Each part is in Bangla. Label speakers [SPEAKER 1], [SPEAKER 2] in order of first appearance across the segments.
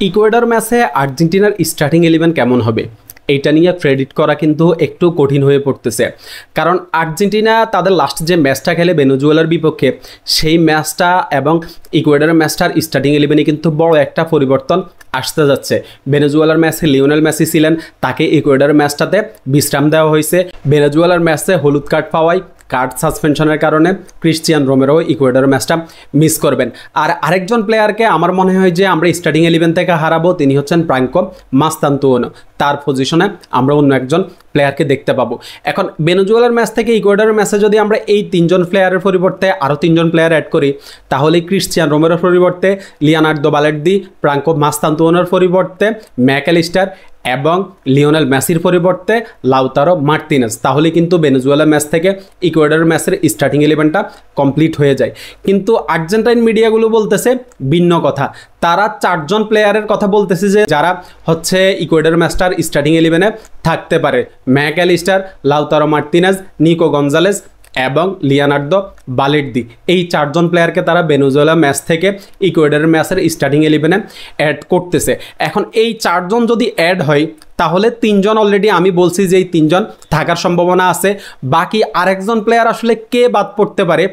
[SPEAKER 1] ইকুয়েডর ম্যাচে আর্জেন্টিনার স্টার্টিং 11 কেমন হবে এইটা নিয়ে প্রেডিক্ট করা কিন্তু একটু কঠিন হয়ে পড়তেছে। কারণ আর্জেন্টিনা তাদের লাস্ট যে ম্যাচটা খেলে ভেনেজুয়েলার বিপক্ষে, সেই ম্যাচটা এবং ইকুয়েডরের ম্যাচটার স্টার্টিং 11-এ কিন্তু বড় একটা পরিবর্তন আসতে যাচ্ছে। ভেনেজুয়েলার ম্যাচে লিওনেল মেসি ছিলেন, তাকে ইকুয়েডরের ম্যাচটাতে বিশ্রাম দেওয়া হয়েছে। ভেনেজুয়েলার ম্যাচে হলুদ কার্ড পাওয়ায় কার্ড সাসপেনশনের কারণে ক্রিশ্চিয়ান রোমেরো ইকুয়েডর ম্যাচটা মিস করবেন। আর আরেকজন প্লেয়ারকে আমার মনে হয় যে আমরা স্টার্টিং 11 থেকে হারাবো, তিনি হচ্ছেন ফ্রাঙ্কো মাস্তান্তুয়ানো। তার পজিশনে আমরা অন্য একজন প্লেয়ারকে দেখতে পাবো। এখন ভেনেজুয়েলার ম্যাচ থেকে ইকুয়েডরের ম্যাচে যদি আমরা এই 3 জন প্লেয়ারের পরিবর্তে আরও 3 জন প্লেয়ার অ্যাড করি, তাহলে ক্রিশ্চিয়ান রোমেরোর পরিবর্তে লিওনার্দো বালের্দি, ফ্রাঙ্কো মাস্তান্তুয়ানোর পরিবর্তে ম্যাকঅ্যালিস্টার এবং লিওনেল মেসির পরিবর্তে লাউতারো মার্তিনেজ, তাহলে কিন্তু ভেনেজুয়েলা ম্যাচ থেকে ইকুয়েডর ম্যাচের স্টার্টিং 11টা কমপ্লিট হয়ে যায়। কিন্তু আর্জেন্টাইন মিডিয়াগুলো বলতেছে ভিন্ন কথা। তারা 4 জন প্লেয়ারের কথা বলতেছে যে যারা হচ্ছে ইকুয়েডর ম্যাচটার স্টার্টিং 11-এ থাকতে পারে। McAllister, Lautaro Martinez, Nico Gonzalez এবং লিওনার্দো বালের্দি, এই 4 জন প্লেয়ারকে তারা ভেনেজুয়েলা ম্যাচ থেকে ইকুয়েডরের ম্যাচের স্টার্টিং 11-এ অ্যাড করতেছে। এখন এই 4 জন যদি অ্যাড হয়, তাহলে 3 জন অলরেডি আমি বলছি যে এই 3 জন থাকার সম্ভাবনা আছে। বাকি আরেকজন প্লেয়ার আসলে কে বাদ পড়তে পারে,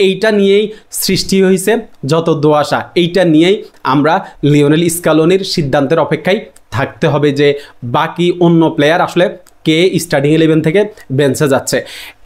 [SPEAKER 1] এইটা নিয়েই সৃষ্টি হয়েছে যত দোয়াশা। এইটা নিয়েই আমরা লিওনেল স্কালোনির সিদ্ধান্তের অপেক্ষায় থাকতে হবে যে বাকি অন্য প্লেয়ার আসলে কে স্টার্টিং 11 থেকে বেঞ্চে যাচ্ছে।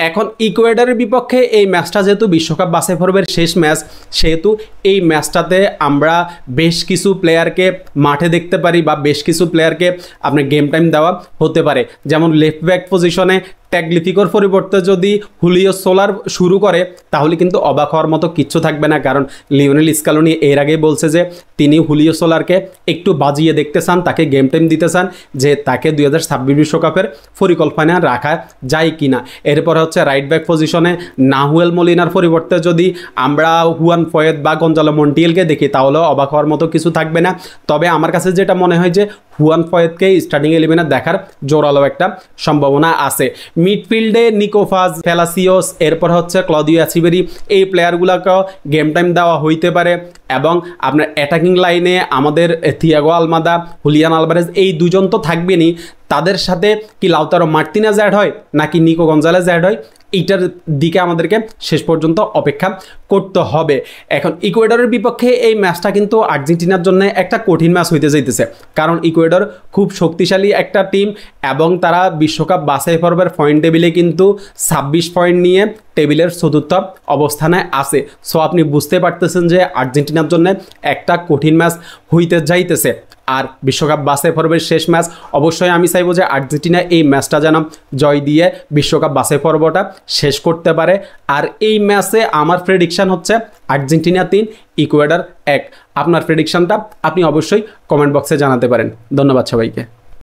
[SPEAKER 1] এখন ইকুয়েডরের বিপক্ষে এই ম্যাচটা যেহেতু বিশ্বকাপ বাছাই পর্বের শেষ ম্যাচ, সেহেতু এই ম্যাচটাতে আমরা বেশ কিছু প্লেয়ারকে মাঠে দেখতে পারি বা বেশ কিছু প্লেয়ারকে আপনার গেম টাইম দেওয়া হতে পারে। যেমন লেফট ব্যাক পজিশনে ট্যাগলিফিকোর পরিবর্তে যদি হুলিও সোলার শুরু করে, তাহলে কিন্তু অবাক হওয়ার মতো কিচ্ছু থাকবে না। কারণ লিওনেল স্কালোনি এর আগেই বলছে যে তিনি হুলিও সোলারকে একটু বাজিয়ে দেখতে চান, তাকে গেম টাইম দিতে চান, যে তাকে 2026 বিশ্বকাপের পরিকল্পনায় রাখা যায় কিনা। এরপর হচ্ছে রাইট ব্যাক পজিশনে নাহুয়েল মলিনার পরিবর্তে যদি আমরা হুয়ান ফয়েদ বা গঞ্জালো মন্টিয়েলকে দেখি, তাহলেও অবাক হওয়ার মতো কিছু থাকবে না। তবে আমার কাছে যেটা মনে হয় যে হুয়ান ফয়েদকে স্টার্টিং 11-এ দেখার জোরালো একটা সম্ভাবনা আছে। মিডফিল্ডে নিকোফাজ, ফেলাসিওস, এরপর হচ্ছে ক্লদিও এচিবেরি, এই প্লেয়ারগুলোকেও গেম টাইম দেওয়া হইতে পারে। এবং আপনার অ্যাটাকিং লাইনে আমাদের থিয়াগো আলমাদা, হুলিয়ান আলভারেজ, এই দুজন তো থাকবেনই। তাদের সাথে কি লাউতারো মার্তিনেজ অ্যাড হয় নাকি নিকো গঞ্জালেজ অ্যাড হয়, এইটার দিকে আমাদেরকে শেষ পর্যন্ত অপেক্ষা করতে হবে। এখন ইকুয়েডরের বিপক্ষে এই ম্যাচটা কিন্তু আর্জেন্টিনার জন্য একটা কঠিন ম্যাচ হইতে যাইতেছে। কারণ ইকুয়েডর খুব শক্তিশালী একটা টিম এবং তারা বিশ্বকাপ বাছাই পর্বের পয়েন্ট টেবিলে কিন্তু 26 পয়েন্ট নিয়ে টেবিলের চতুর্থ অবস্থানে আছে। সো আপনি বুঝতে পারতেছেন যে আর্জেন্টিনার জন্য একটা কঠিন ম্যাচ হইতে যাইতেছে। আর বিশ্বকাপ বাছাই পর্বের শেষ ম্যাচ, অবশ্যই আমি চাইবো যে আর্জেন্টিনা এই ম্যাচটা যেন জয় দিয়ে বিশ্বকাপ বাছাই পর্বটা শেষ করতে পারে। আর এই ম্যাচে আমার প্রেডিকশান হচ্ছে আর্জেন্টিনা 3, ইকুয়েডর 1। আপনার প্রেডিকশানটা আপনি অবশ্যই কমেন্ট বক্সে জানাতে পারেন। ধন্যবাদ সবাইকে।